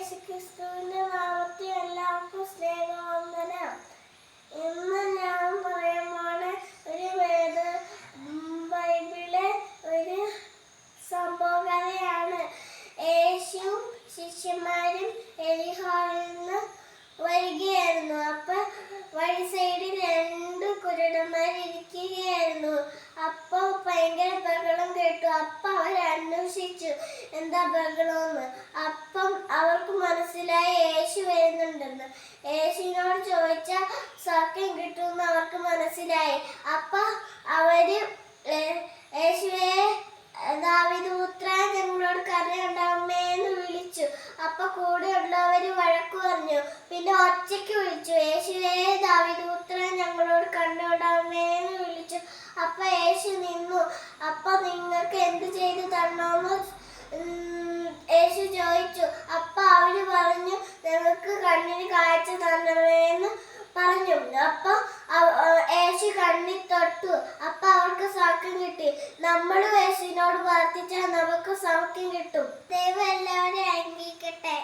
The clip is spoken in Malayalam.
യേശുക്രിസ്തുവിന്റെ നാമത്തിൽ എല്ലാവർക്കും സ്നേഹവന്ദനം. ഇന്ന് ഞാൻ പറയാൻ പോണ ഒരു ബൈബിളിലെ ഒരു സംഭവ കഥയാണ്. യേശുവും ശിഷ്യന്മാരും എരിഹോയിൽ നിന്ന് വരികയായിരുന്നു. അപ്പൊ വഴി സൈഡിൽ രണ്ട് കുരുടന്മാരിയ്ക്കുകയായിരുന്നു. അപ്പൊ ഭയങ്കര ബഹളം കേട്ടു. അപ്പൊ അവർ അന്വേഷിച്ചു എന്താ ബഹളമെന്ന്. അപ്പം അവർക്ക് മനസ്സിലായി യേശു വരുന്നുണ്ടെന്ന്. യേശുവിനോട് ചോദിച്ചാൽ സൗഖ്യം കിട്ടുമെന്ന് അവർക്ക് മനസ്സിലായി. അപ്പൊ അവര് യേശുവേ, ദാവീദ് പുത്രാ, ഞങ്ങളോട് കരുണയുണ്ടാകണമേന്ന് വിളിച്ചു. അപ്പൊ കൂടെയുള്ളവര് വഴക്കു പറഞ്ഞു. പിന്നെ ഒച്ചയ്ക്ക് വിളിച്ചു, യേശുവേ, ദാവീദ് പുത്രാ, ഞങ്ങളോട് കരുണയുണ്ടാകണമേന്ന് വിളിച്ചു. അപ്പൊ യേശു നിന്നു. അപ്പൊ നിങ്ങൾക്ക് എന്ത് ചെയ്തു തരണോന്ന് യേശു ചോദിച്ചു. അപ്പൊ അവര് പറഞ്ഞു, ഞങ്ങൾക്ക് കണ്ണിന് കാഴ്ച തരണമേന്ന് പറഞ്ഞു. അപ്പൊ യേശു കണ്ണിൽ തൊട്ടു. അപ്പൊ അവർക്ക് സൗഖ്യം കിട്ടി. നമ്മളും യേശുവിനോട് പ്രാർത്ഥിച്ചാൽ നമുക്ക് സൗഖ്യം കിട്ടും. ദൈവം എല്ലാവരെയും അനുഗ്രഹിക്കട്ടെ.